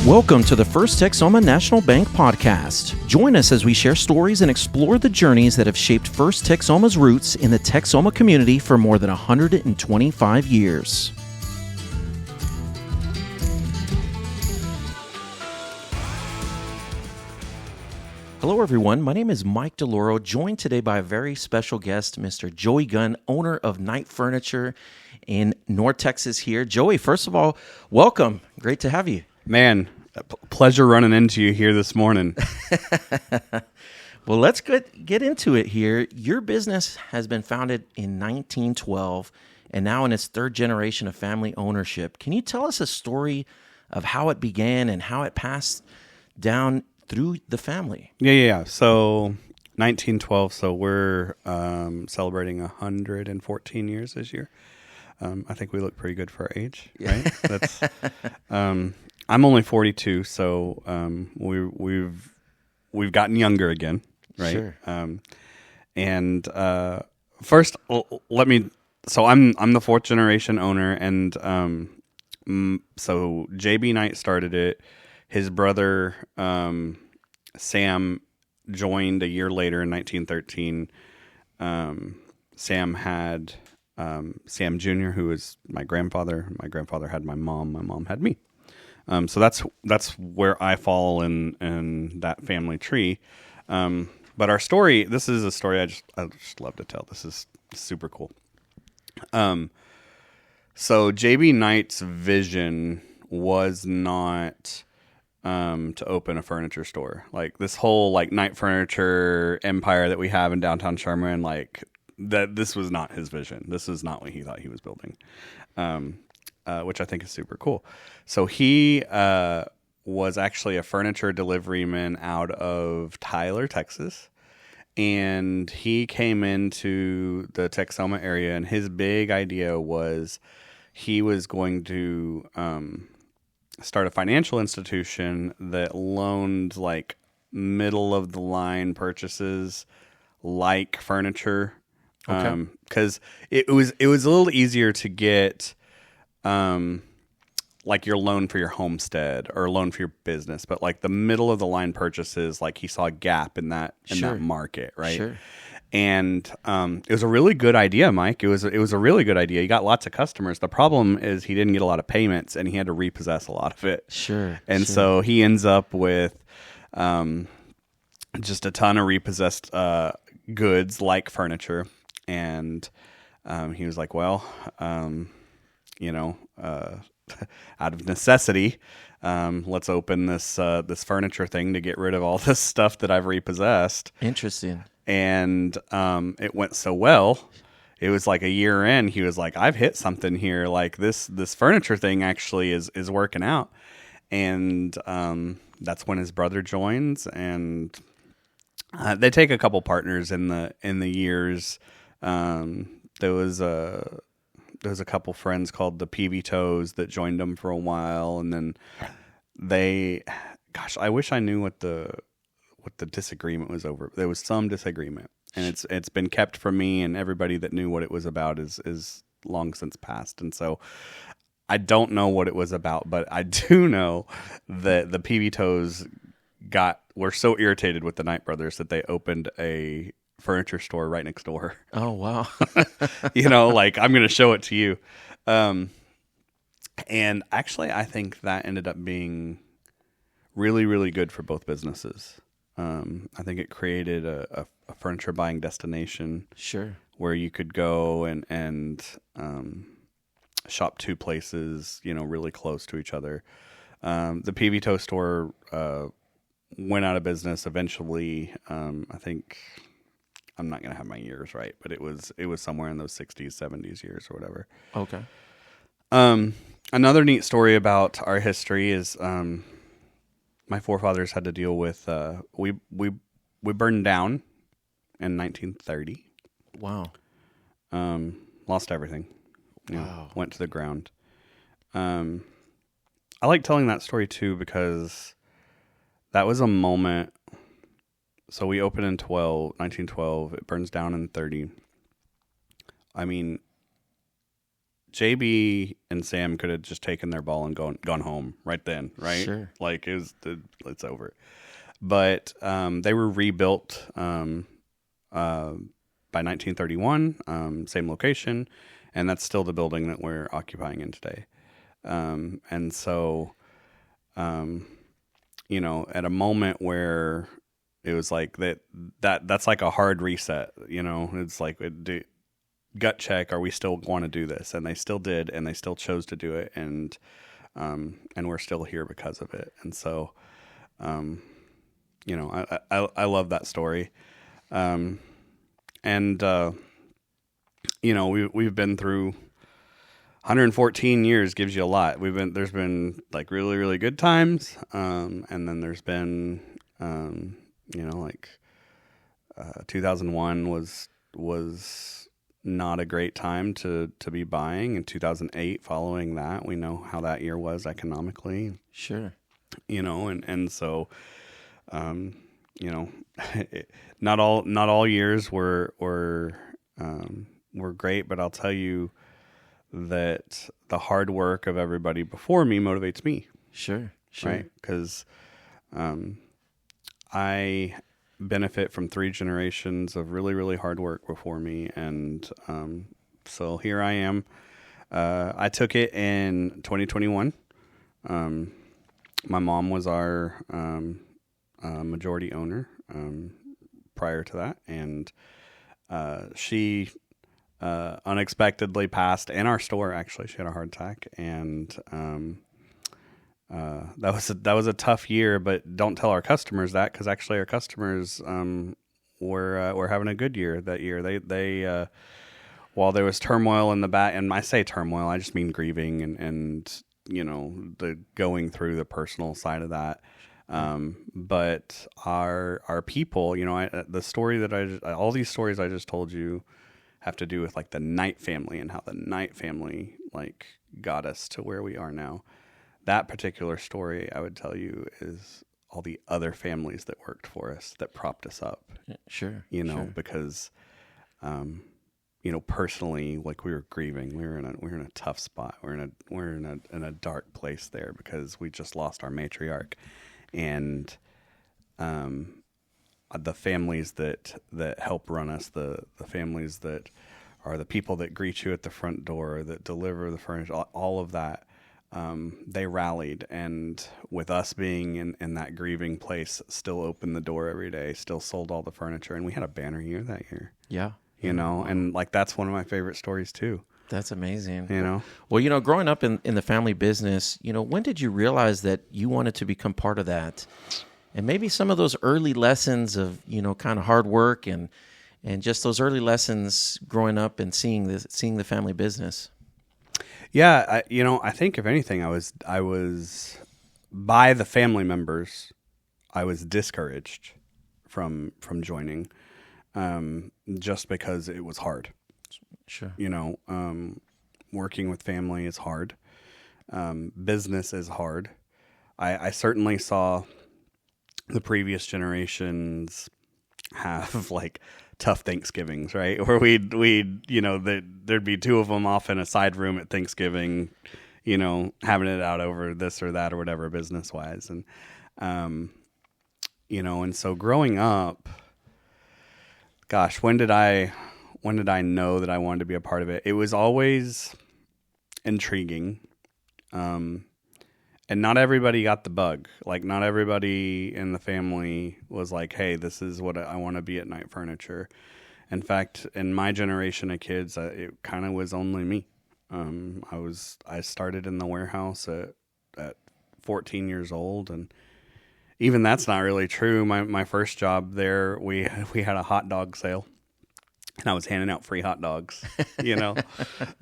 Welcome to the First Texoma National Bank Podcast. Join us as we share stories and explore the journeys that have shaped First Texoma's roots in the Texoma community for more than 125 years. Hello, everyone. My name is Mike DeLauro, joined today by a very special guest, Mr. Joey Gunn, owner of Knight Furniture in North Texas here. Joey, first of all, welcome. Great to have you. Man, pleasure running into you here this morning. Well, let's get into it here. Your business has been founded in 1912 and now in its third generation of family ownership. Can you tell us a story of how it began and how it passed down through the family? Yeah. So 1912, so we're celebrating 114 years this year. I think we look pretty good for our age, right? That's I'm only 42, so we've gotten younger again, right? Sure. First, let me. So I'm the fourth generation owner, and so JB Knight started it. His brother Sam joined a year later in 1913. Sam had Sam Jr., who was my grandfather. My grandfather had my mom. My mom had me. So that's where I fall in that family tree. But our story, this is a story I just love to tell. This is super cool. So JB Knight's vision was not to open a furniture store. Like this whole like Knight Furniture empire that we have in downtown Sherman, like that. This was not his vision. This is not what he thought he was building. Which I think is super cool. So he was actually a furniture deliveryman out of Tyler, Texas. And he came into the Texoma area, and his big idea was he was going to start a financial institution that loaned like middle-of-the-line purchases like furniture. Okay. Because it was a little easier to get like your loan for your homestead or loan for your business, but like the middle of the line purchases, like he saw a gap in that that market, right? Sure. And it was a really good idea, Mike. It was a really good idea. He got lots of customers. The problem is he didn't get a lot of payments, and he had to repossess a lot of it. Sure. And so he ends up with just a ton of repossessed goods like furniture, and he was like, well. Out of necessity, let's open this furniture thing to get rid of all this stuff that I've repossessed. Interesting. And it went so well. It was like a year in, he was like, I've hit something here. Like this furniture thing actually is working out. And that's when his brother joins, and they take a couple partners in the years. There was a couple friends called the PV Toes that joined them for a while, and then I wish I knew what the disagreement was over. There was some disagreement, and it's been kept from me, and everybody that knew what it was about is long since passed. And so I don't know what it was about, but I do know that the PV Toes were so irritated with the Knight brothers that they opened a furniture store right next door. Oh, wow. Like I'm going to show it to you. And actually I think that ended up being really, really good for both businesses. I think it created a furniture buying destination. Sure. Where you could go and shop two places, really close to each other. The PV Toe store went out of business eventually. I think I'm not going to have my years right, but it was somewhere in those 60s, 70s years or whatever. Okay. Another neat story about our history is my forefathers had to deal with we burned down in 1930. Wow. Lost everything. Wow. Went to the ground. I like telling that story too because that was a moment. So we opened in 1912. It burns down in 30. I mean, JB and Sam could have just taken their ball and gone home right then, right? Sure. Like it's over. But they were rebuilt by 1931, same location, and that's still the building that we're occupying in today. And so, you know, at a moment where it was like that's like a hard reset, you know, it's like gut check, are we still want to do this? And they still did, and they still chose to do it, and we're still here because of it. And so, you know, I love that story. And you know, we've been through 114 years, gives you a lot. There's been like really, really good times. And then there's been, you know, like, 2001 was not a great time to be buying. In 2008, following that, we know how that year was economically. Sure. You know, and so, you know, not all years were great, but I'll tell you that the hard work of everybody before me motivates me. Sure. Right? Because I benefit from 3 generations of really, really hard work before me. And so here I am. I took it in 2021. My mom was our majority owner prior to that. And she unexpectedly passed in our store. Actually, she had a heart attack, and that was a tough year. But don't tell our customers that, because actually our customers were having a good year that year. They while there was turmoil in the back, and I say turmoil, I just mean grieving and you know, the going through the personal side of that. But our people, you know, the story that all these stories I just told you have to do with like the Knight family and how the Knight family like got us to where we are now. That particular story, I would tell you, is all the other families that worked for us, that propped us up. Sure. You know, sure. because, you know, personally, like we were grieving, we were in a tough spot. We're in a dark place there because we just lost our matriarch, and, the families that help run us, the families that are the people that greet you at the front door, that deliver the furniture, all of that, they rallied, and with us being in that grieving place, still opened the door every day, still sold all the furniture, and we had a banner year that year. Yeah. You know, and like that's one of my favorite stories too. That's amazing. You know? Well, you know, growing up in the family business, you know, when did you realize that you wanted to become part of that? And maybe some of those early lessons of, you know, kind of hard work and just those early lessons growing up and seeing the family business. Yeah, I think if anything, I was by the family members, I was discouraged from joining, just because it was hard. Sure. You know, working with family is hard. Business is hard. I certainly saw the previous generations have like tough Thanksgivings, right? Where we'd you know, there'd be 2 of them off in a side room at Thanksgiving, you know, having it out over this or that or whatever business wise. And, you know, and so growing up, gosh, when did I know that I wanted to be a part of it? It was always intriguing. And not everybody got the bug. Like, not everybody in the family was like, hey, this is what I want to be at Knight Furniture. In fact, in my generation of kids, it kind of was only me. I started in the warehouse at 14 years old, and even that's not really true. My first job there, we had a hot dog sale, and I was handing out free hot dogs, you know.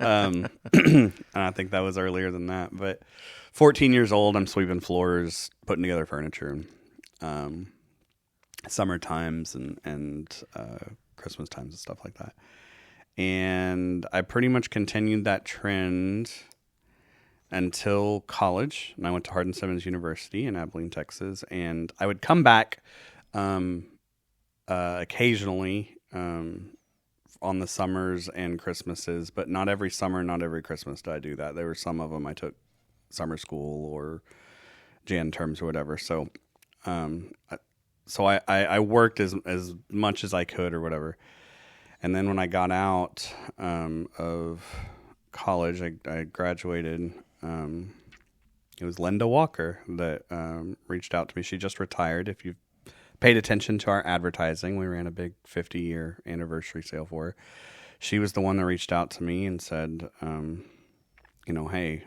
And I think that was earlier than that, but 14 years old, I'm sweeping floors, putting together furniture, summer times and Christmas times and stuff like that. And I pretty much continued that trend until college. And I went to Hardin Simmons University in Abilene, Texas. And I would come back occasionally on the summers and Christmases, but not every summer, not every Christmas did I do that. There were some of them I took summer school or Jan terms or whatever. So, I worked as much as I could or whatever. And then when I got out of college, I graduated. It was Linda Walker that reached out to me. She just retired. If you've paid attention to our advertising, we ran a big 50-year anniversary sale for her. She was the one that reached out to me and said, hey,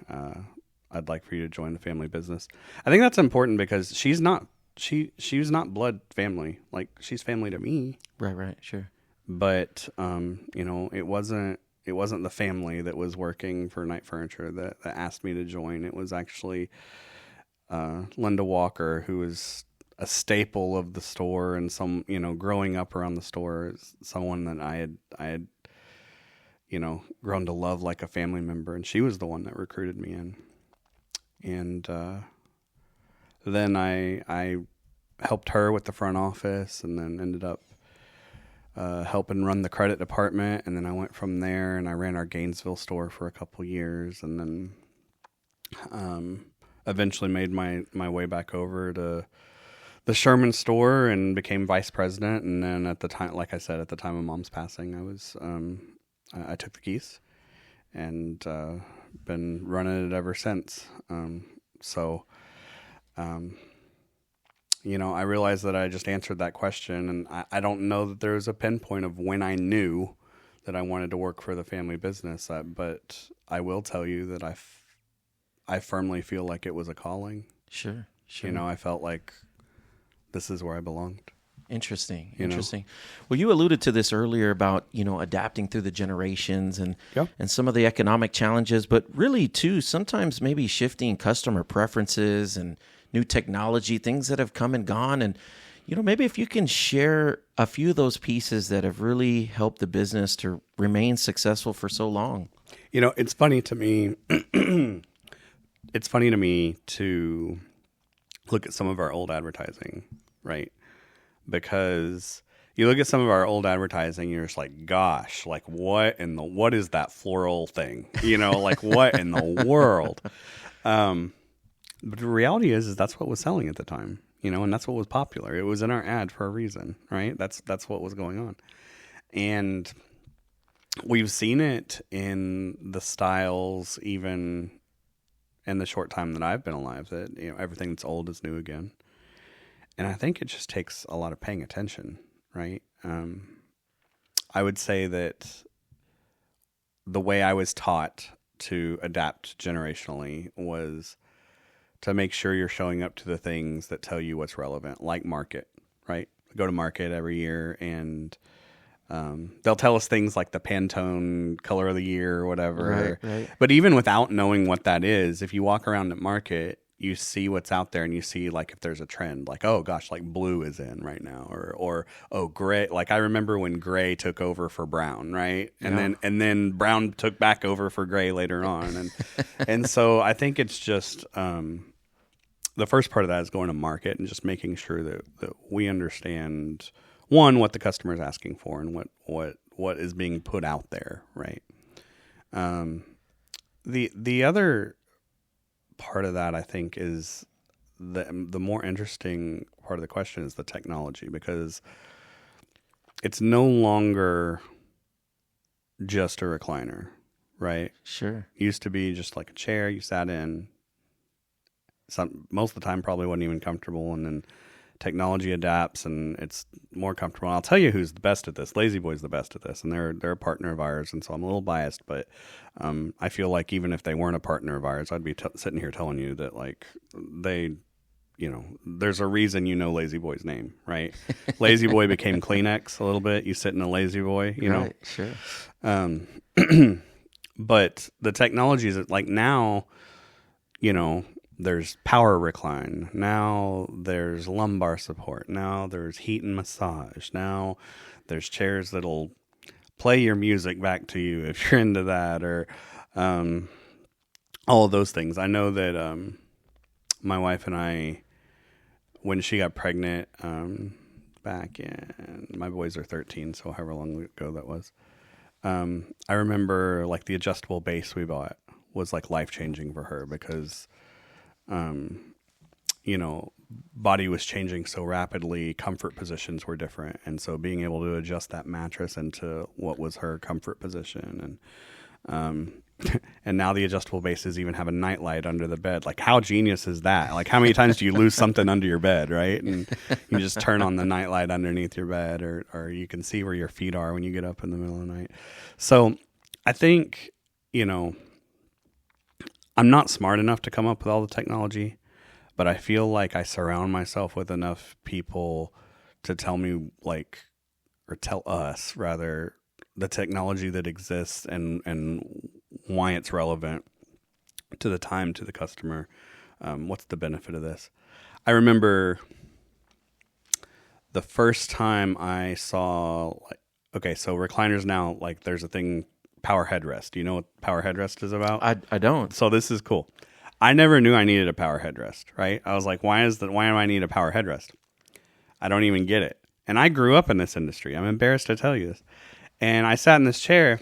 I'd like for you to join the family business. I think that's important because she was not blood family. Like, she's family to me. Right, sure. But, it wasn't the family that was working for Night Furniture that asked me to join. It was actually Linda Walker, who was a staple of the store and some, growing up around the store, someone that I had, grown to love like a family member. And she was the one that recruited me in. And then I helped her with the front office and then ended up helping run the credit department. And then I went from there and I ran our Gainesville store for a couple years, and then eventually made my way back over to the Sherman store and became vice president. And then at the time, like I said, at the time of Mom's passing, I took the keys and been running it ever since. I realized that I just answered that question, and I don't know that there's a pinpoint of when I knew that I wanted to work for the family business, but I will tell you that I firmly feel like it was a calling. Sure. I felt like this is where I belonged. Interesting. Well, you alluded to this earlier about, adapting through the generations and some of the economic challenges, but really too, sometimes maybe shifting customer preferences and new technology, things that have come and gone. And, maybe if you can share a few of those pieces that have really helped the business to remain successful for so long. It's funny to me. It's funny to me to look at some of our old advertising, right? Because you look at some of our old advertising, you're just like, gosh, like what is that floral thing? Like what in the world? But the reality is that's what was selling at the time, and that's what was popular. It was in our ad for a reason, right? That's what was going on. And we've seen it in the styles, even in the short time that I've been alive, that, everything that's old is new again. And I think it just takes a lot of paying attention, right? I would say that the way I was taught to adapt generationally was to make sure you're showing up to the things that tell you what's relevant, like market, right? Go to market every year and they'll tell us things like the Pantone color of the year or whatever. Right. But even without knowing what that is, if you walk around at market, you see what's out there and you see like if there's a trend, like, oh gosh, like blue is in right now, or oh, gray. Like I remember when gray took over for brown, right? And then brown took back over for gray later on. And so I think it's just the first part of that is going to market and just making sure that we understand, one, what the customer is asking for and what is being put out there, right? The other part of that, I think, is the more interesting part of the question is the technology, because it's no longer just a recliner, right? Sure. It used to be just like a chair you sat in. Most of the time probably wasn't even comfortable, and then technology adapts and it's more comfortable. And I'll tell you who's the best at this. Lazy Boy's the best at this, and they're a partner of ours, and so I'm a little biased, but I feel like even if they weren't a partner of ours, I'd be sitting here telling you that like they, there's a reason Lazy Boy's name, right? Lazy Boy became Kleenex a little bit. You sit in a Lazy Boy, Right, sure. But the technology is like now, there's power recline. Now there's lumbar support. Now there's heat and massage. Now there's chairs that'll play your music back to you if you're into that, or all of those things. I know that my wife and I, when she got pregnant, back in, my boys are 13, so however long ago that was, I remember like the adjustable base we bought was like life-changing for her because, body was changing so rapidly, comfort positions were different. And so being able to adjust that mattress into what was her comfort position. And and now the adjustable bases even have a nightlight under the bed. Like, how genius is that? Like, how many times do you lose something under your bed, right? And you just turn on the nightlight underneath your bed, or you can see where your feet are when you get up in the middle of the night. So I think, I'm not smart enough to come up with all the technology, but I feel like I surround myself with enough people to tell me, or tell us rather, the technology that exists and why it's relevant to the time, to the customer. What's the benefit of this? I remember the first time I saw, so recliners now, there's a thing, power headrest. Do you know what power headrest is about? I don't. So this is cool. I never knew I needed a power headrest, right? I was like, why do I need a power headrest? I don't even get it. And I grew up in this industry. I'm embarrassed to tell you this. And I sat in this chair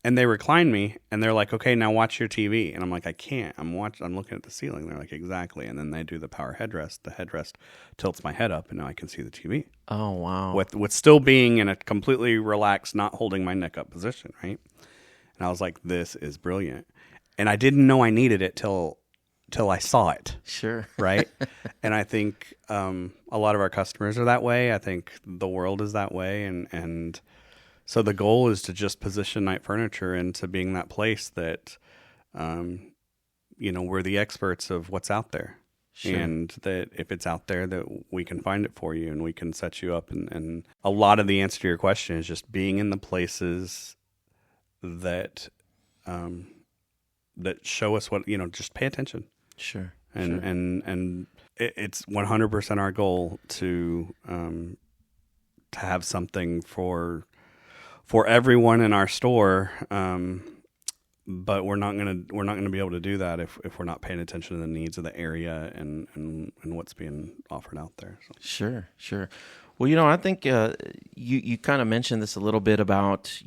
and they reclined me and they're like, okay, now watch your TV. And I'm like, I can't. I'm looking at the ceiling. They're like, exactly. And then they do the power headrest. The headrest tilts my head up and now I can see the TV. Oh, wow. With still being in a completely relaxed, not holding my neck up position, right? And I was like, this is brilliant. And I didn't know I needed it till I saw it. Sure. Right? And I think a lot of our customers are that way. I think the world is that way. And so the goal is to just position Night Furniture into being that place that, we're the experts of what's out there. Sure. And that if it's out there, that we can find it for you and we can set you up. And a lot of the answer to your question is just being in the places that that show us what, just pay attention. Sure. And it's 100% our goal to have something for everyone in our store. But we're not gonna be able to do that if we're not paying attention to the needs of the area and what's being offered out there. So. Sure. Well, I think you kind of mentioned this a little bit about,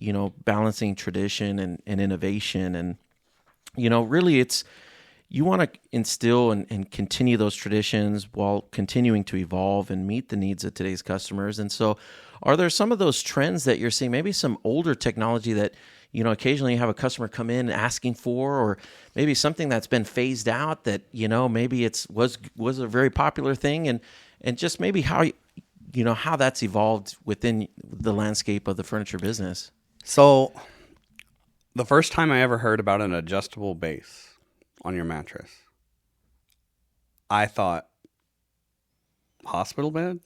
balancing tradition and innovation. And, really it's, you want to instill and continue those traditions while continuing to evolve and meet the needs of today's customers. And so are there some of those trends that you're seeing, maybe some older technology that, occasionally you have a customer come in asking for, or maybe something that's been phased out that, maybe was a very popular thing and just maybe how that's evolved within the landscape of the furniture business? So the first time I ever heard about an adjustable base on your mattress, I thought, hospital bed?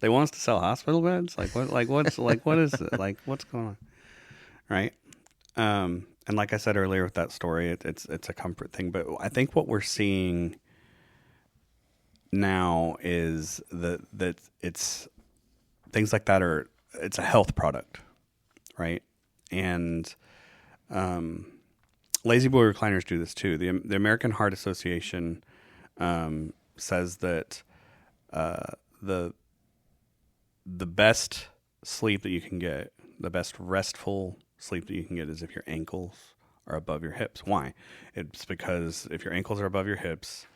They want us to sell hospital beds? What is it? What's going on? Right? And like I said earlier with that story, it's a comfort thing. But I think what we're seeing now is that it's things like that it's a health product, right? And Lazy Boy recliners do this too. The American Heart Association says that the best sleep that you can get, the best restful sleep that you can get, is if your ankles are above your hips. Why? It's because if your ankles are above your hips,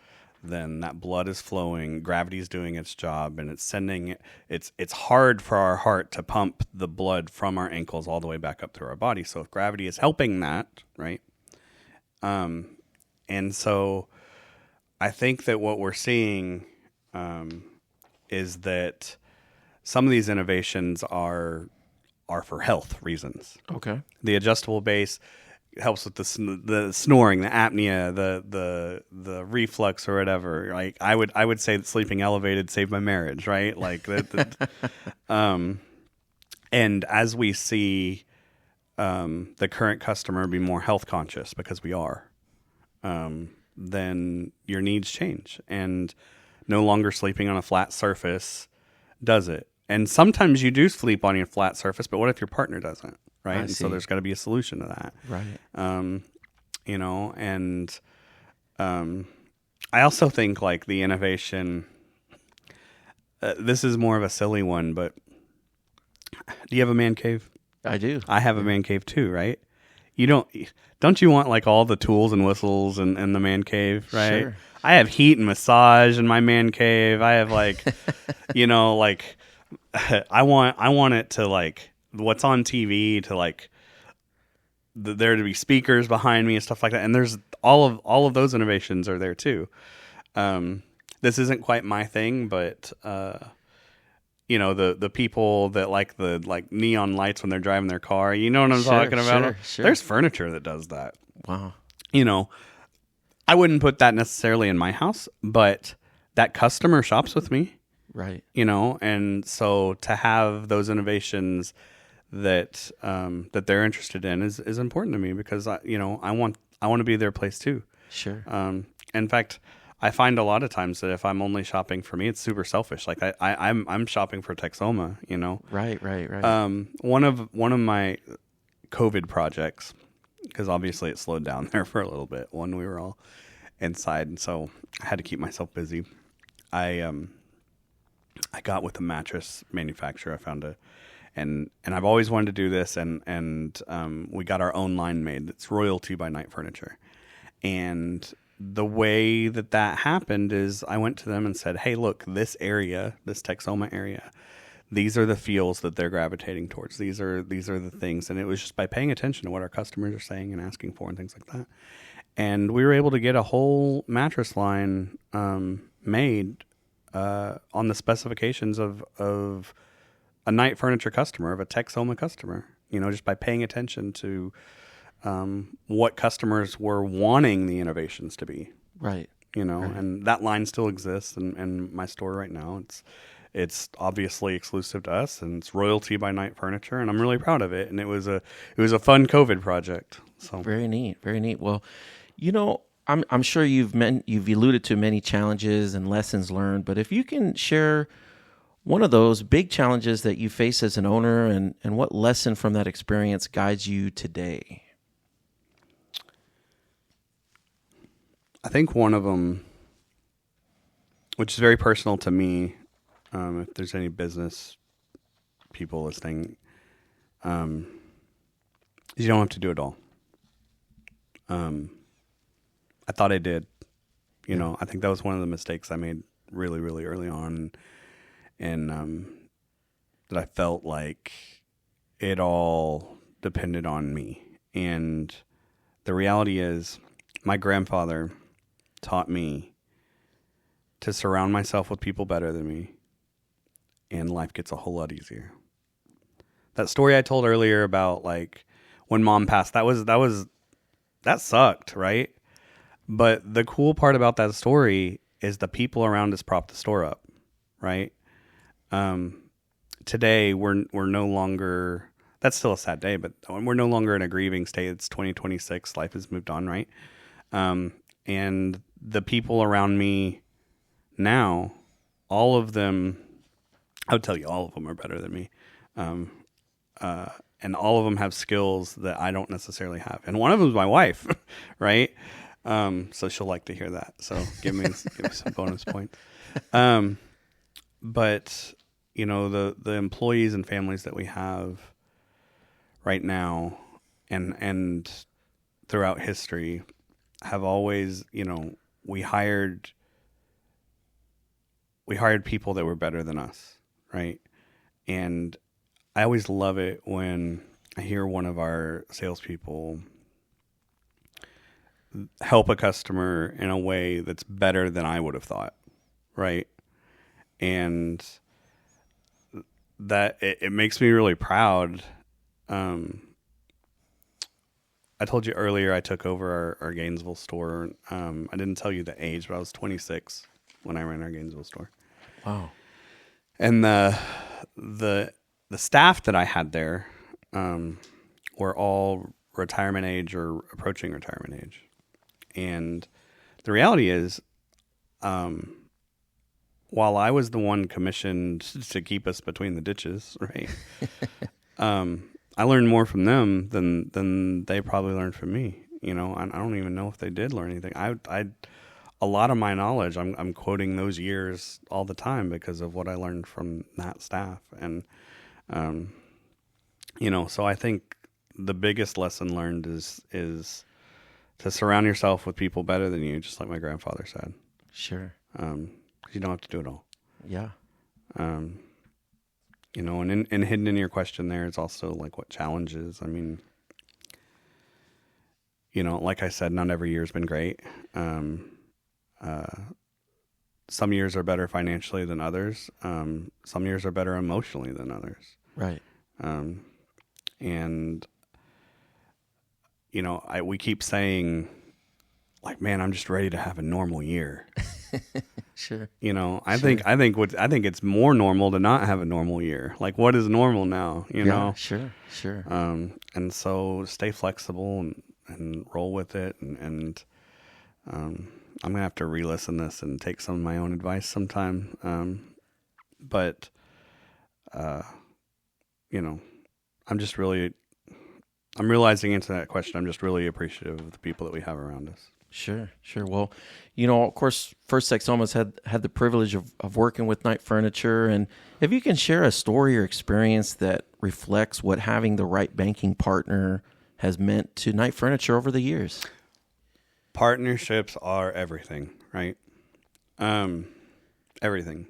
then that blood is flowing, gravity's doing its job, and it's hard for our heart to pump the blood from our ankles all the way back up through our body. So if gravity is helping that, right? And so I think that what we're seeing is that some of these innovations are for health reasons. Okay. The adjustable base helps with the snoring, the apnea, the reflux or whatever. Like I would say that sleeping elevated saved my marriage, right? Like that. And as we see the current customer be more health conscious, because we are, then your needs change, and no longer sleeping on a flat surface does it. And sometimes you do sleep on your flat surface, but what if your partner doesn't? Right. And so there's got to be a solution to that. Right. I also think like the innovation, this is more of a silly one, but do you have a man cave? I do. I have a man cave too, right? Don't you want like all the tools and whistles in the man cave, right? Sure. I have heat and massage in my man cave. I have like, like I want it to like what's on TV to like there to be speakers behind me and stuff like that. And there's all of those innovations are there too. This isn't quite my thing, but the people that like the like neon lights when they're driving their car, you know what I'm talking about? Sure. There's furniture that does that. Wow. I wouldn't put that necessarily in my house, but that customer shops with me. Right. And so to have those innovations that that they're interested in is important to me because I want to be their place too. Sure. In fact, I find a lot of times that if I'm only shopping for me, it's super selfish. Like I'm shopping for Texoma, Right. One of my COVID projects, because obviously it slowed down there for a little bit when we were all inside, and so I had to keep myself busy. I got with a mattress manufacturer. I found and I've always wanted to do this, and we got our own line made. It's Royalty by Night Furniture, and the way that happened is I went to them and said, hey, look, this Texoma area, these are the feels that they're gravitating towards. These are the things. And it was just by paying attention to what our customers are saying and asking for and things like that. And we were able to get a whole mattress line made on the specifications of a Night Furniture customer, of a Texoma customer, just by paying attention to what customers were wanting the innovations to be. Right. Right. And that line still exists in my store right now. It's obviously exclusive to us, and it's Royalty by Night Furniture, and I'm really proud of it. And it was a fun COVID project. So very neat. Well, I'm sure you've alluded to many challenges and lessons learned, but if you can share one of those big challenges that you face as an owner and what lesson from that experience guides you today. I think one of them, which is very personal to me, if there's any business people listening, is you don't have to do it all. I thought I did. I think that was one of the mistakes I made really, really early on, and that I felt like it all depended on me. And the reality is, my grandfather taught me to surround myself with people better than me, and life gets a whole lot easier. That story I told earlier about like when Mom passed, that sucked, right? But the cool part about that story is the people around us propped the store up, right? Today we're no longer. That's still a sad day, but we're no longer in a grieving state. It's 2026. Life has moved on, right? And the people around me now, all of them, I would tell you all of them are better than me. And all of them have skills that I don't necessarily have. And one of them is my wife, right? So she'll like to hear that. So give me some bonus points. But, the employees and families that we have right now and throughout history have always, we hired people that were better than us, right? And I always love it when I hear one of our salespeople help a customer in a way that's better than I would have thought, right? And that it makes me really proud. I told you earlier I took over our Gainesville store. I didn't tell you the age, but I was 26 when I ran our Gainesville store. Wow. And the staff that I had there were all retirement age or approaching retirement age. And the reality is, while I was the one commissioned to keep us between the ditches, right? I learned more from them than they probably learned from me. I don't even know if they did learn anything. A lot of my knowledge, I'm quoting those years all the time because of what I learned from that staff. And So I think the biggest lesson learned is to surround yourself with people better than you, just like my grandfather said. Sure. 'Cause you don't have to do it all. Yeah. And hidden in your question there is also like what challenges. I mean, like I said, not every year's been great. Some years are better financially than others. Some years are better emotionally than others. Right. And we keep saying, like, man, I'm just ready to have a normal year. Sure. I think it's more normal to not have a normal year. Like, what is normal now? Yeah, sure. And so stay flexible and roll with it. And I'm gonna have to re-listen this and take some of my own advice sometime. But I'm realizing into that question, I'm just really appreciative of the people that we have around us. Sure. Well, of course, First Texoma's had the privilege of working with Knight Furniture, and if you can share a story or experience that reflects what having the right banking partner has meant to Knight Furniture over the years. Partnerships are everything, right? Everything.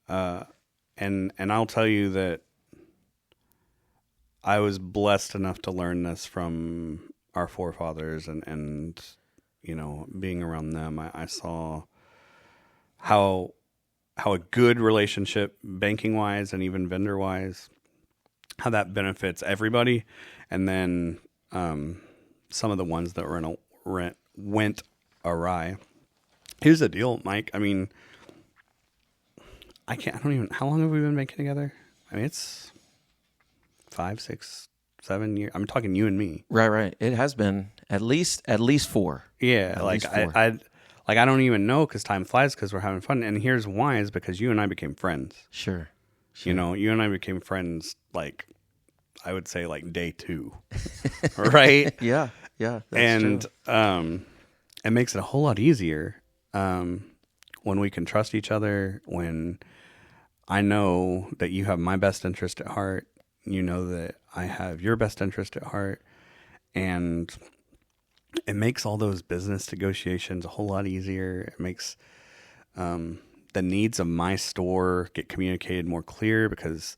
And I'll tell you that I was blessed enough to learn this from our forefathers and being around them. I saw how a good relationship, banking wise and even vendor wise, how that benefits everybody. And then some of the ones that went awry. Here's the deal, Mike. I mean, how long have we been banking together? I mean, it's 5, 6, 7 years. I'm talking you and me. Right. It has been at least 4. Yeah, at like least 4. I don't even know because time flies because we're having fun. And here's why: is because you and I became friends. Sure. You and I became friends. Like, I would say like day 2, right? Yeah. That's true. It makes it a whole lot easier when we can trust each other. When I know that you have my best interest at heart. You know that I have your best interest at heart, and it makes all those business negotiations a whole lot easier. It makes the needs of my store get communicated more clear because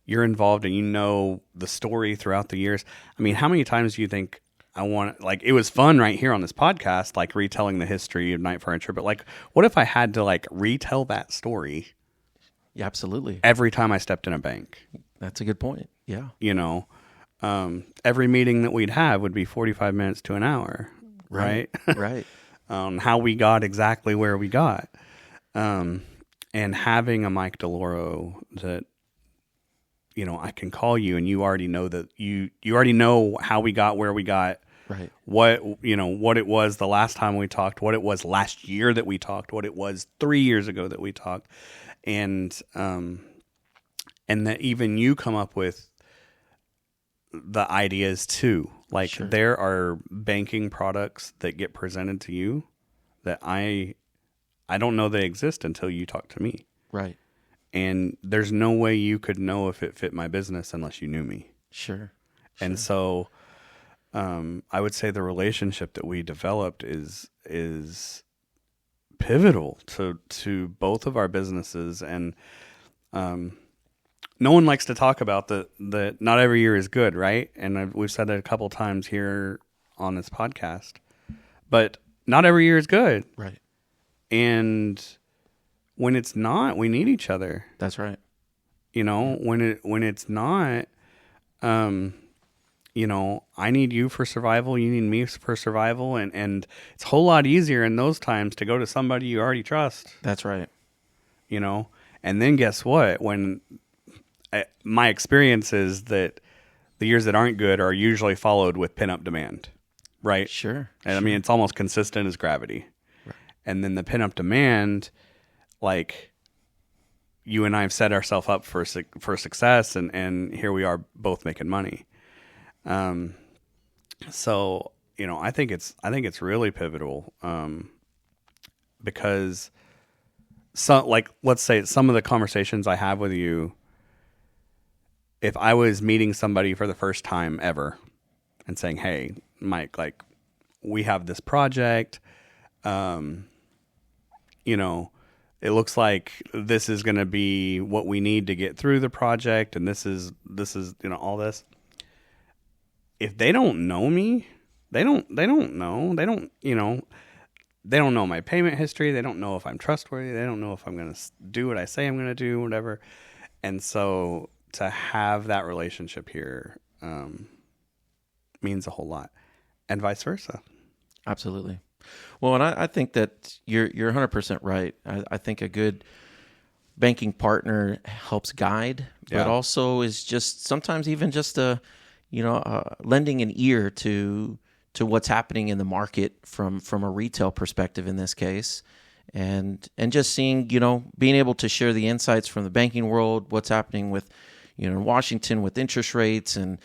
you're involved and you know the story throughout the years. I mean, how many times do you think it was fun right here on this podcast, like retelling the history of Knight Furniture, but like, what if I had to like retell that story? Yeah, absolutely. Every time I stepped in a bank. That's a good point. Yeah. Every meeting that we'd have would be 45 minutes to an hour, right? Right. How we got exactly where we got. And having a Mike DeLoro that, I can call you and you already know that you already know how we got where we got. Right. What it was the last time we talked, what it was last year that we talked, what it was 3 years ago that we talked. And that even you come up with the ideas too. Like, sure. There are banking products that get presented to you that I don't know they exist until you talk to me. Right. And there's no way you could know if it fit my business unless you knew me. Sure. And so I would say the relationship that we developed is pivotal to both of our businesses. And no one likes to talk about that not every year is good, right? And we've said it a couple times here on this podcast. But not every year is good. Right. And when it's not, we need each other. That's right. When it's not, I need you for survival. You need me for survival. And it's a whole lot easier in those times to go to somebody you already trust. That's right. And then guess what? My experience is that the years that aren't good are usually followed with pin-up demand, right? Sure. And I mean, it's almost consistent as gravity. Right. And then the pin-up demand, like, you and I have set ourselves up for success, and here we are both making money. So I think it's really pivotal, because let's say some of the conversations I have with you, if I was meeting somebody for the first time ever and saying, "Hey, Mike, like we have this project, you know, it looks like this is going to be what we need to get through the project, and this is all this." If they don't know me, they don't know my payment history. They don't know if I'm trustworthy. They don't know if I'm going to do what I say I'm going to do, whatever. And so to have that relationship here means a whole lot, and vice versa. Absolutely. Well, and I think that you're 100% right. I think a good banking partner helps guide, but also is just sometimes even just lending an ear to what's happening in the market from a retail perspective in this case, and just seeing, being able to share the insights from the banking world, what's happening with, Washington with interest rates, and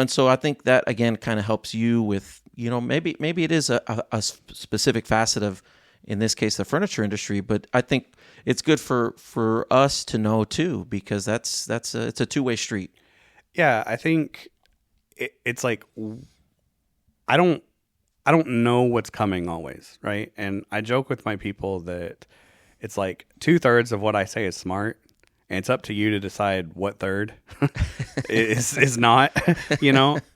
so I think that again kind of helps you with, maybe it is a specific facet of, in this case, the furniture industry, but I think it's good for us to know too, because it's a two-way street. Yeah, I think it's like, I don't know what's coming always, right? And I joke with my people that it's like 2/3 of what I say is smart, and it's up to you to decide what third is not,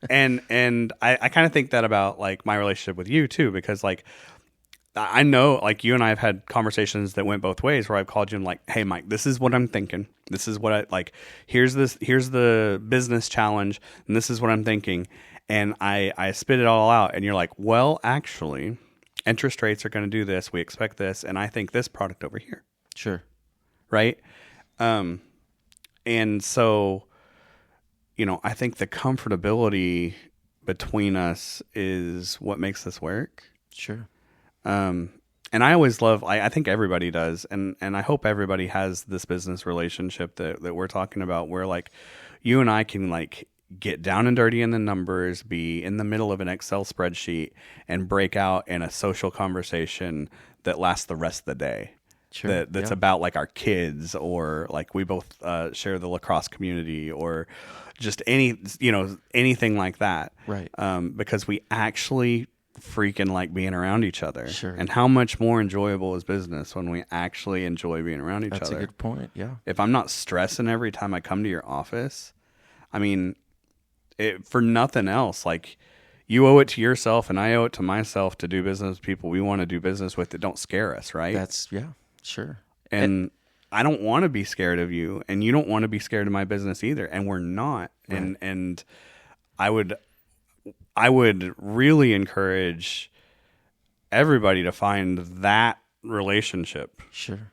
And I kind of think that about like my relationship with you too, because like I know like you and I have had conversations that went both ways where I've called you and like, "Hey, Mike, this is what I'm thinking. This is what I like. Here's the business challenge, and this is what I'm thinking." And I spit it all out, and you're like, "Well, actually, interest rates are going to do this. We expect this, and I think this product over here." Sure. Right? And so, I think the comfortability between us is what makes this work. Sure. And I always love, I think everybody does, and I hope everybody has this business relationship that we're talking about, where like you and I can like get down and dirty in the numbers, be in the middle of an Excel spreadsheet, and break out in a social conversation that lasts the rest of the day. Sure. That's about like our kids, or like we both share the lacrosse community, or just anything like that. Right. Because we actually freaking like being around each other. Sure. And how much more enjoyable is business when we actually enjoy being around each other? That's a good point. Yeah. If I'm not stressing every time I come to your office, I mean, for nothing else, like you owe it to yourself and I owe it to myself to do business with people we want to do business with that don't scare us, right? Sure. And I don't want to be scared of you, and you don't want to be scared of my business either, and we're not. Right. And I would really encourage everybody to find that relationship. Sure.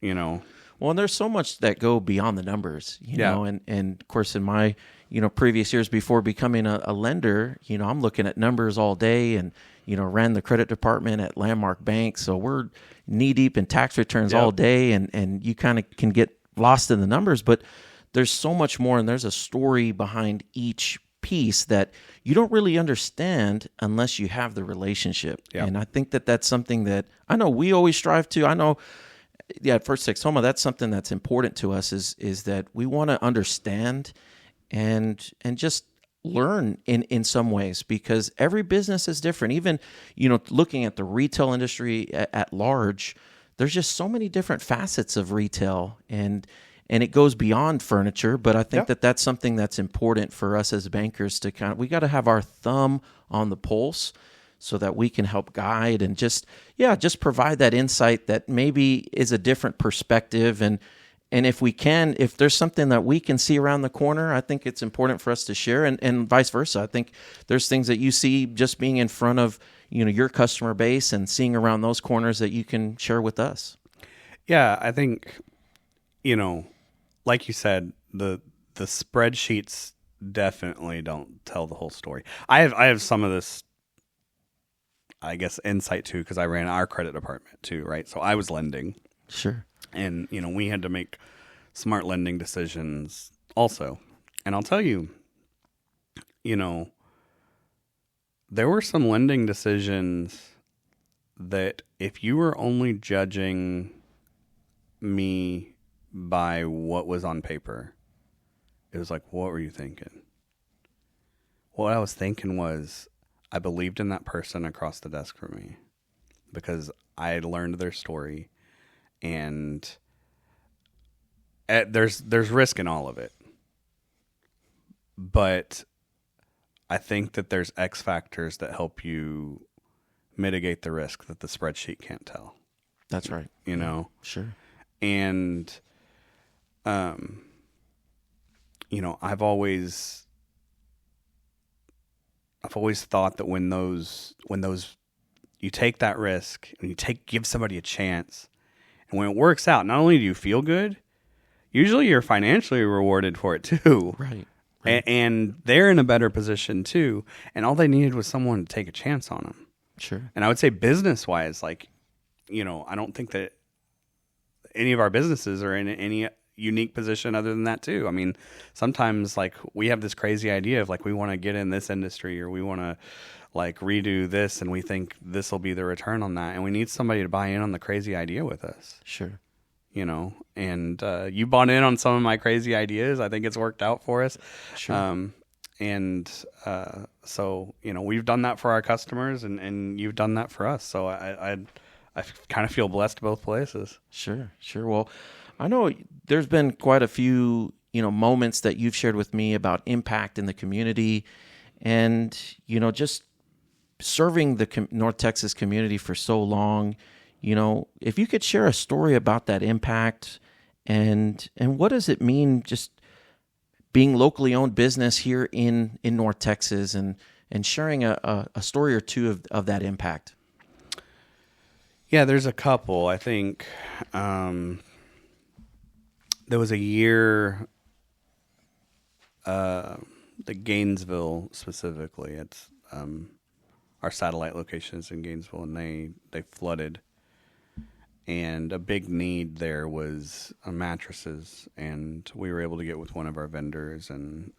Well, and there's so much that go beyond the numbers, know, and of course in my, previous years before becoming a lender, I'm looking at numbers all day, and, ran the credit department at Landmark Bank. So we're knee deep in tax returns all day, and you kind of can get lost in the numbers, but there's so much more, and there's a story behind each piece that you don't really understand unless you have the relationship. Yep. And I think that that's something that I know we always strive to. I know, at First Texoma, that's something that's important to us is that we want to understand and just learn in some ways, because every business is different. Even, looking at the retail industry at large, there's just so many different facets of retail, and it goes beyond furniture. But I think that that's something that's important for us as bankers to we got to have our thumb on the pulse so that we can help guide and just provide that insight that maybe is a different perspective. And if there's something that we can see around the corner, I think it's important for us to share, and vice versa. I think there's things that you see just being in front of, your customer base and seeing around those corners that you can share with us. Yeah, I think, like you said, the spreadsheets definitely don't tell the whole story. I have some of this, I guess, insight too, because I ran our credit department too, right? So I was lending. Sure. And, we had to make smart lending decisions also. And I'll tell you, there were some lending decisions that if you were only judging me by what was on paper, it was like, what were you thinking? What I was thinking was, I believed in that person across the desk from me because I had learned their story, and there's risk in all of it. But I think that there's X factors that help you mitigate the risk that the spreadsheet can't tell. That's right. You know? Sure. And, I've always thought that when those you take that risk and give somebody a chance, and when it works out, not only do you feel good, usually you're financially rewarded for it too. Right. And they're in a better position too. And all they needed was someone to take a chance on them. Sure. And I would say business wise, I don't think that any of our businesses are in any unique position other than that too. I mean, sometimes we have this crazy idea of we want to get in this industry, or we want to redo this, and we think this will be the return on that. And we need somebody to buy in on the crazy idea with us. Sure. And you bought in on some of my crazy ideas. I think it's worked out for us. Sure. So, we've done that for our customers, and you've done that for us. So I kind of feel blessed both places. Sure. Well, I know there's been quite a few, moments that you've shared with me about impact in the community, and, just serving the North Texas community for so long. If you could share a story about that impact, and what does it mean just being locally owned business here in North Texas, and sharing a story or two of that impact. Yeah, there's a couple. I think there was a year, the Gainesville specifically, it's our satellite locations in Gainesville, and they flooded. And a big need there was mattresses, and we were able to get with one of our vendors, and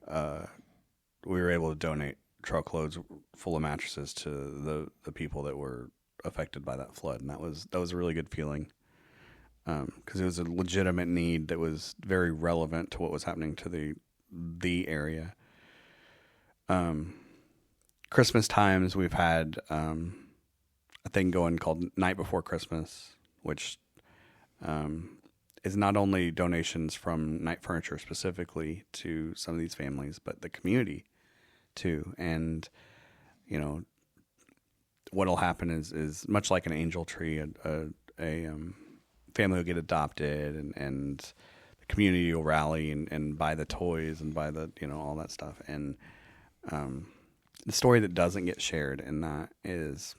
we were able to donate truckloads full of mattresses to the people that were affected by that flood, and that was a really good feeling, because it was a legitimate need that was very relevant to what was happening to the area. Christmas times, we've had a thing going called Night Before Christmas, which is not only donations from Night Furniture specifically to some of these families, but the community too. And what'll happen is much like an angel tree, a family will get adopted, and the community will rally and buy the toys and buy the all that stuff. And the story that doesn't get shared in that is,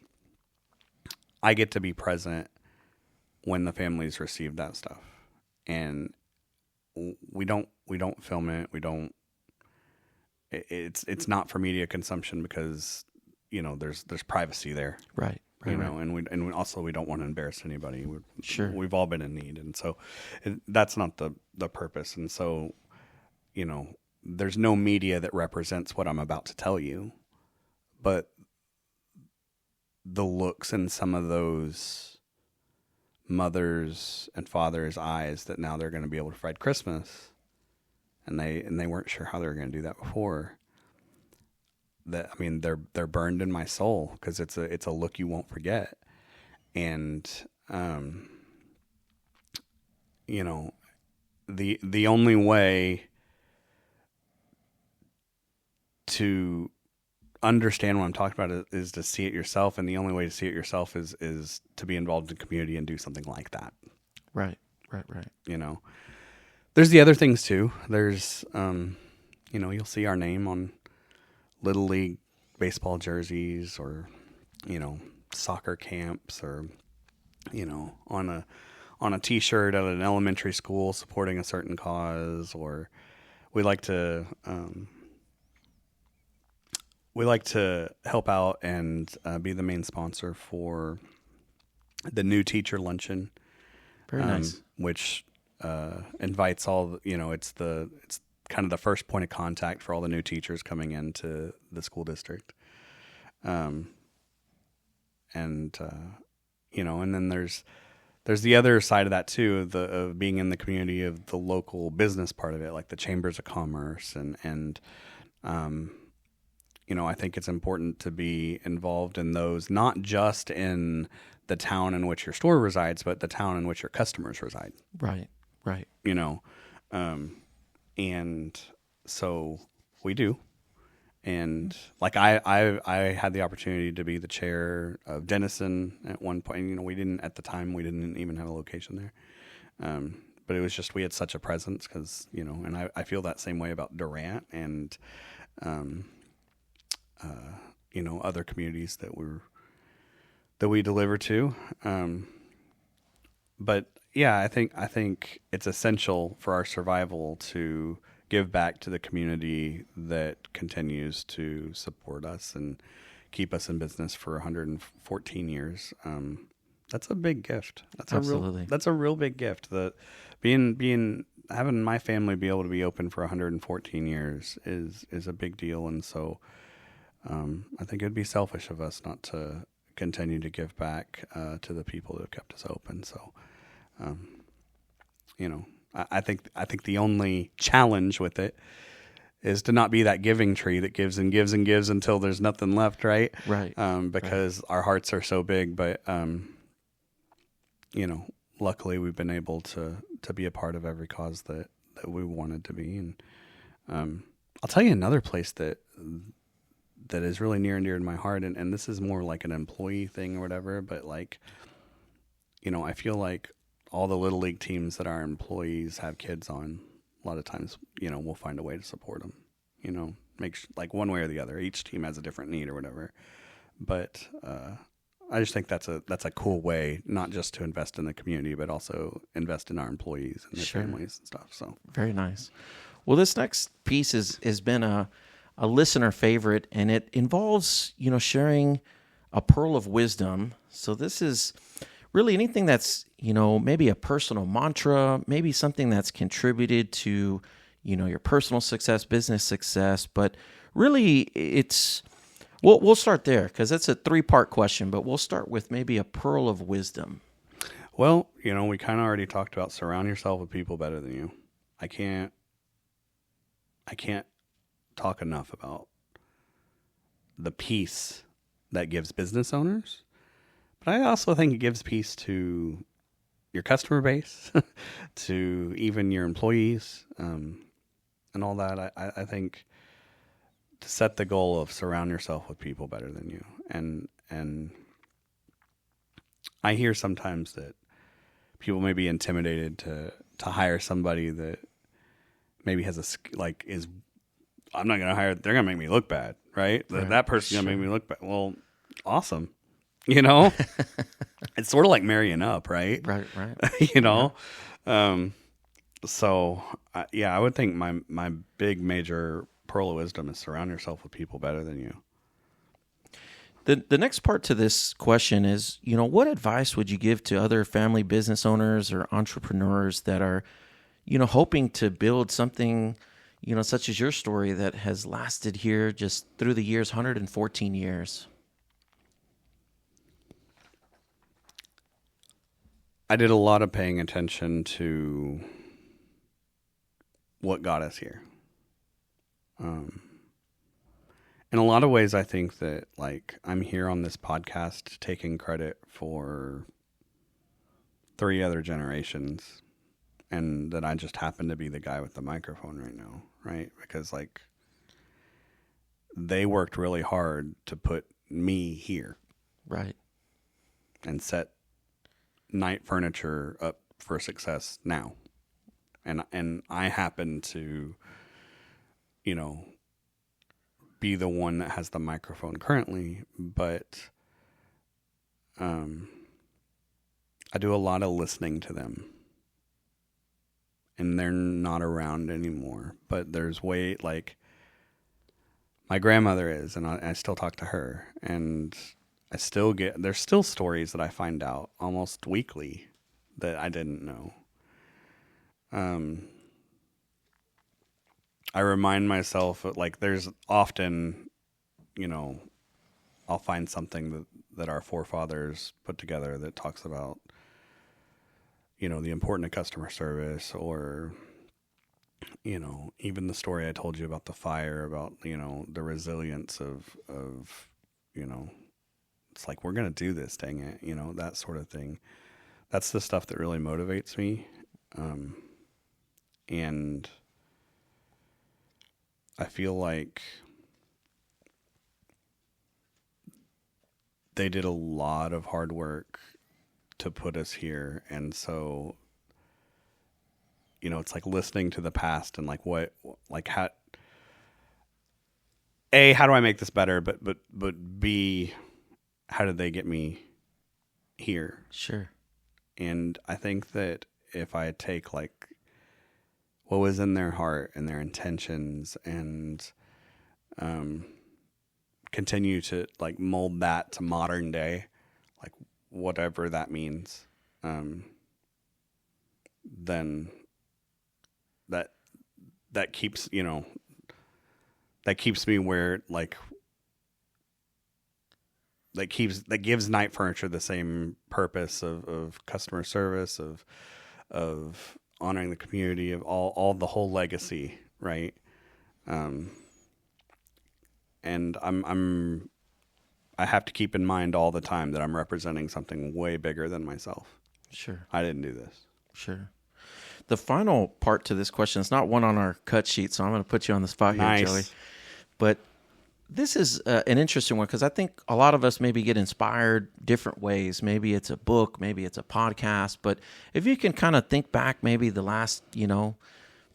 I get to be present when the families receive that stuff, and we don't film it. We don't. It's not for media consumption because there's privacy there, right. And we also don't want to embarrass anybody. Sure, we've all been in need, and so that's not the purpose. And so there's no media that represents what I'm about to tell you, but the looks in some of those mothers and fathers' eyes that now they're going to be able to provide Christmas, and they weren't sure how they were going to do that before. They're burned in my soul, because it's a look you won't forget. And the only way to understand what I'm talking about is to see it yourself, and the only way to see it yourself is to be involved in the community and do something like that. Right. There's the other things too. There's you'll see our name on Little League baseball jerseys, or soccer camps, or on a T-shirt at an elementary school supporting a certain cause. Or we like to help out and be the main sponsor for the new teacher luncheon. Very nice. Which invites all it's kind of the first point of contact for all the new teachers coming into the school district. And then there's there's the other side of that too, of being in the community, of the local business part of it, like the chambers of commerce, and I think it's important to be involved in those, not just in the town in which your store resides, but the town in which your customers reside. Right. And so we do. And like I had the opportunity to be the chair of Denison at one point. We didn't even have a location there. But it was just, we had such a presence because, and I feel that same way about Durant and, other communities that we deliver to. But yeah, I think it's essential for our survival to give back to the community that continues to support us and keep us in business for 114 years. That's a big gift. Absolutely. That's a real big gift. That having my family be able to be open for 114 years is a big deal. And so, I think it'd be selfish of us not to continue to give back, to the people that have kept us open. So, I think the only challenge with it is to not be that giving tree that gives and gives and gives until there's nothing left, right? Right. Because our hearts are so big, but luckily we've been able to be a part of every cause that we wanted to be. And I'll tell you another place that is really near and dear to my heart, and this is more like an employee thing or whatever, but I feel like all the Little League teams that our employees have kids on, a lot of times, we'll find a way to support them, like one way or the other. Each team has a different need or whatever. But I just think that's a cool way, not just to invest in the community, but also invest in our employees and their families and stuff. So very nice. Well, this next piece has been a listener favorite, and it involves, sharing a pearl of wisdom. So this is really anything that's, maybe a personal mantra, maybe something that's contributed to, your personal success, business success. But really, we'll start there because it's a 3-part question, but we'll start with maybe a pearl of wisdom. Well, we kind of already talked about surround yourself with people better than you. I can't talk enough about the peace that gives business owners. But I also think it gives peace to your customer base, to even your employees, and all that. I think to set the goal of surround yourself with people better than you. And I hear sometimes that people may be intimidated to hire somebody that maybe has I'm not going to hire, they're going to make me look bad, right? That person's going to make me look bad. Well, awesome. It's sort of like marrying up, right? Right. So I would think my big major pearl of wisdom is surround yourself with people better than you. The next part to this question is, what advice would you give to other family business owners or entrepreneurs that are, hoping to build something, such as your story that has lasted here just through the years, 114 years? I did a lot of paying attention to what got us here. In a lot of ways, I think that I'm here on this podcast taking credit for 3 other generations, and that I just happen to be the guy with the microphone right now, right? Because they worked really hard to put me here. Right. And set Night Furniture up for success now. And I happen to, be the one that has the microphone currently, but I do a lot of listening to them. And they're not around anymore. But there's my grandmother is, and I still talk to her, and there's still stories that I find out almost weekly that I didn't know. I remind myself there's often, I'll find something that our forefathers put together that talks about, the importance of customer service, or, even the story I told you about the fire, about, the resilience of, it's like, we're going to do this, dang it, that sort of thing. That's the stuff that really motivates me. And I feel like they did a lot of hard work to put us here. And so, it's like listening to the past and like how do I make this better? But B, how did they get me here? Sure. And I think that if I take like what was in their heart and their intentions and continue to like mold that to modern day, like whatever that means, then that keeps, that keeps me where like that gives Night Furniture the same purpose of customer service, of honoring the community, of all the whole legacy, right? And I have to keep in mind all the time that I'm representing something way bigger than myself. Sure. I didn't do this. Sure. The final part to this question is not one on our cut sheet, so I'm going to put you on the spot here, Joey. But this is an interesting one because I think a lot of us maybe get inspired different ways. Maybe it's a book, maybe it's a podcast. But if you can kind of think back maybe the last,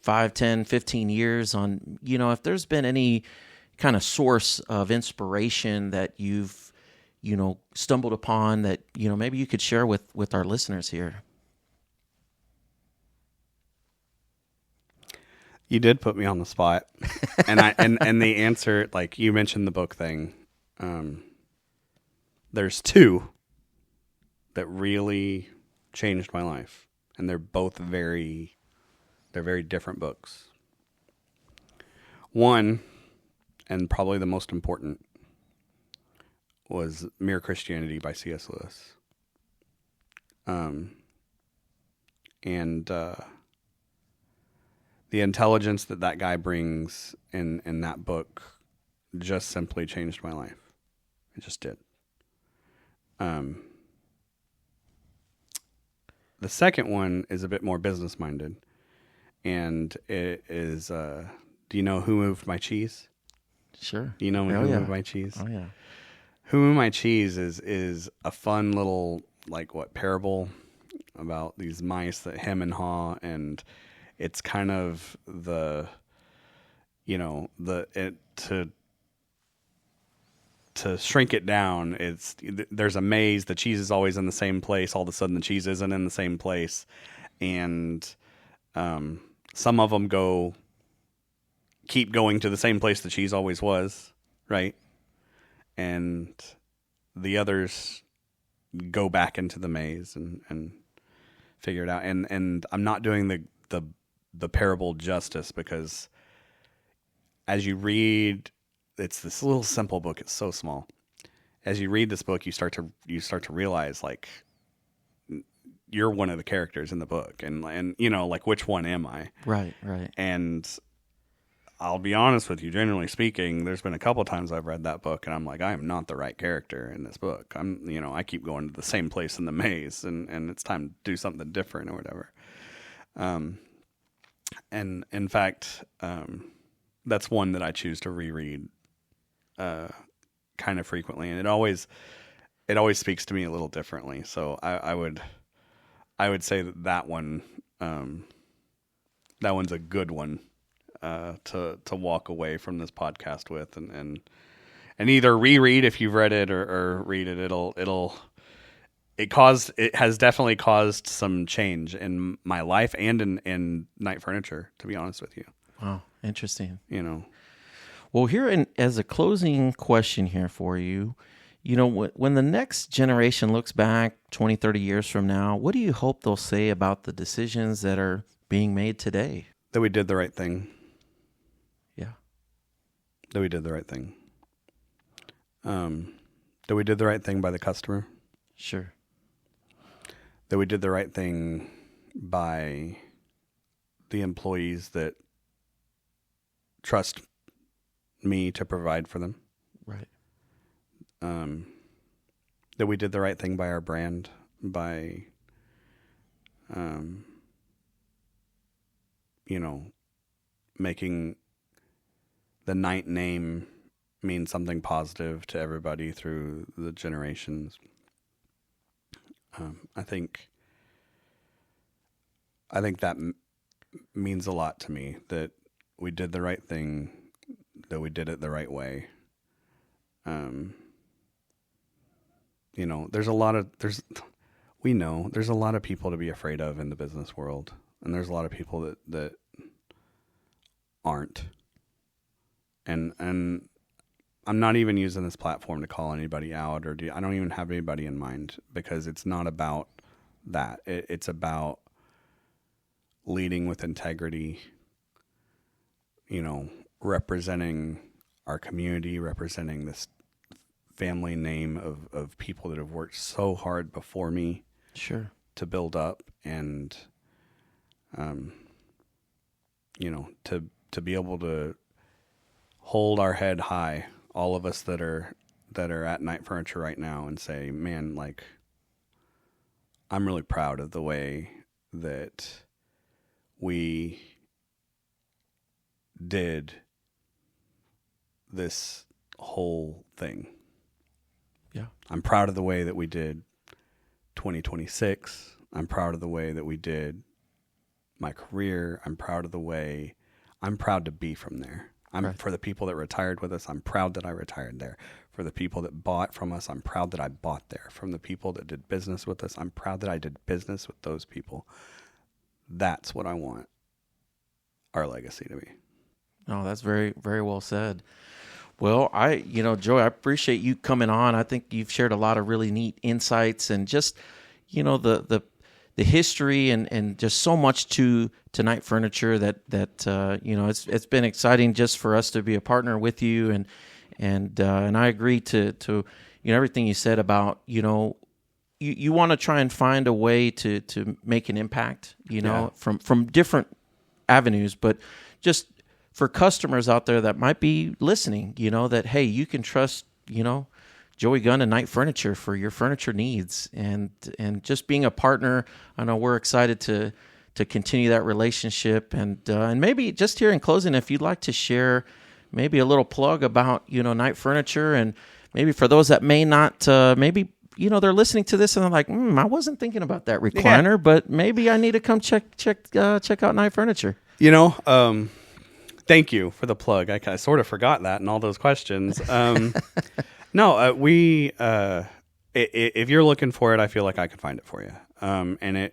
5, 10, 15 years on, if there's been any kind of source of inspiration that you've, stumbled upon that, maybe you could share with our listeners here. You did put me on the spot, and and the answer, like you mentioned the book thing. There's two that really changed my life, and they're very different books. One, and probably the most important, was Mere Christianity by C.S. Lewis. The intelligence that guy brings in that book just simply changed my life. It just did. The second one is a bit more business-minded, and it is, do you know Who Moved My Cheese? Sure. Do you know Who Moved My Cheese? Oh, yeah. Who Moved My Cheese is a fun little, parable about these mice that hem and haw, and it's kind of to shrink it down, there's a maze. The cheese is always in the same place. All of a sudden, the cheese isn't in the same place, and some of them keep going to the same place the cheese always was, right? And the others go back into the maze and figure it out. And I'm not doing the parable justice, because as you read, it's this little simple book. It's so small. As you read this book, you start to realize like you're one of the characters in the book, and which one am I? Right. And I'll be honest with you, generally speaking, there's been a couple of times I've read that book and I'm like, I am not the right character in this book. I keep going to the same place in the maze, and it's time to do something different or whatever. And in fact, that's one that I choose to reread kind of frequently, and it always speaks to me a little differently. So I would say that one, that one's a good one to walk away from this podcast with, and either reread if you've read it or read it. It has definitely caused some change in my life and in Night Furniture, to be honest with you. Wow, interesting. Well, here as a closing question here for you, when the next generation looks back 20, 30 years from now, what do you hope they'll say about the decisions that are being made today? That we did the right thing. Yeah. That we did the right thing. That we did the right thing by the customer. Sure. That we did the right thing by the employees that trust me to provide for them. Right. That we did the right thing by our brand, by, making the Knight name mean something positive to everybody through the generations. I think that means a lot to me, that we did the right thing, that we did it the right way. There's a lot of people to be afraid of in the business world, and there's a lot of people that aren't. And I'm not even using this platform to call anybody out, I don't even have anybody in mind, because it's not about that. It's about leading with integrity, representing our community, representing this family name of people that have worked so hard before me. Sure. To build up, and, to be able to hold our head high, all of us that are at Knight Furniture right now, and say, man, like, I'm really proud of the way that we did this whole thing. Yeah. I'm proud of the way that we did 2026. I'm proud of the way that we did my career. I'm proud to be from there. For the people that retired with us, I'm proud that I retired there. For the people that bought from us, I'm proud that I bought there. From the people that did business with us, I'm proud that I did business with those people. That's what I want our legacy to be. Oh, that's very, very well said. Well, Joey, I appreciate you coming on. I think you've shared a lot of really neat insights, and just, the history and just so much to Knight Furniture that it's been exciting just for us to be a partner with you, and I agree to everything you said about you want to try and find a way to make an impact from different avenues, but just for customers out there that might be listening, that, hey, you can trust, Joey Gunn and Knight Furniture for your furniture needs, and just being a partner. I know we're excited to continue that relationship, and maybe just here in closing, if you'd like to share maybe a little plug about, Knight Furniture, and maybe for those that may not, maybe, they're listening to this and they're like, I wasn't thinking about that recliner, but maybe I need to come check out Knight Furniture. Thank you for the plug. I sort of forgot that in all those questions. If you're looking for it, I feel like I could find it for you.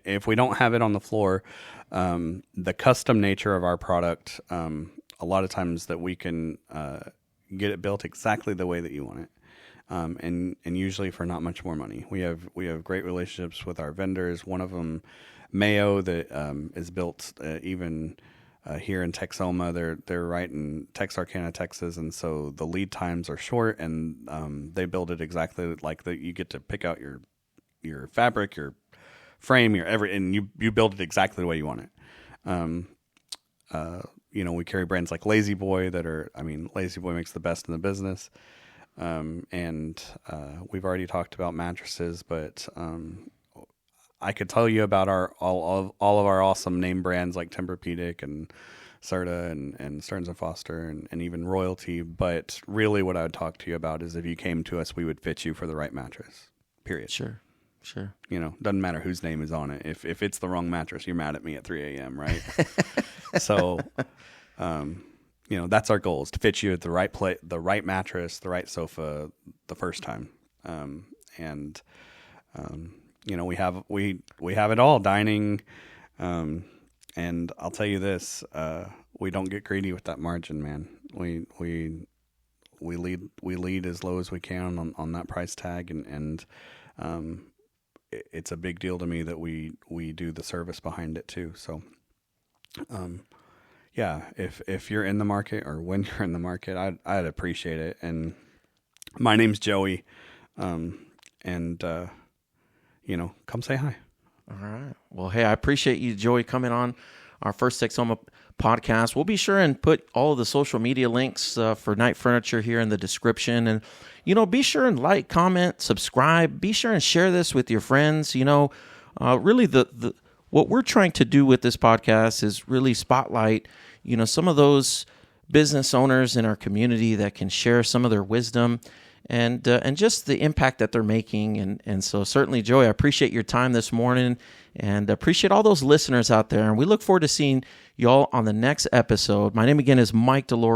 If we don't have it on the floor, the custom nature of our product, a lot of times that we can get it built exactly the way that you want it. And usually for not much more money. We have great relationships with our vendors. One of them, Mayo, that is built even here in Texoma. They're right in Texarkana, Texas, and so the lead times are short, and they build it exactly like that. You get to pick out your fabric, your frame, and you build it exactly the way you want it. We carry brands like Lazy Boy Lazy Boy makes the best in the business. And we've already talked about mattresses, but I could tell you about all of our awesome name brands like Tempur-Pedic and Serta and Stearns & Foster and even Royalty. But really what I would talk to you about is if you came to us, we would fit you for the right mattress, period. Sure. Doesn't matter whose name is on it. If it's the wrong mattress, you're mad at me at 3 a.m., right? So, that's our goal, is to fit you at the right the right mattress, the right sofa the first time. We have it all, dining. And I'll tell you this, we don't get greedy with that margin, man. We lead as low as we can on that price tag. And it's a big deal to me that we do the service behind it too. So, if you're in the market, or when you're in the market, I'd appreciate it. And my name's Joey. Come say hi. All right. Well, hey, I appreciate you, Joey, coming on our First Texoma podcast. We'll be sure and put all of the social media links for Night Furniture here in the description. And, be sure and like, comment, subscribe. Be sure and share this with your friends. Really what we're trying to do with this podcast is really spotlight, some of those business owners in our community that can share some of their wisdom and just the impact that they're making. And so certainly, Joey, I appreciate your time this morning and appreciate all those listeners out there. And we look forward to seeing y'all on the next episode. My name again is Mike DeLora.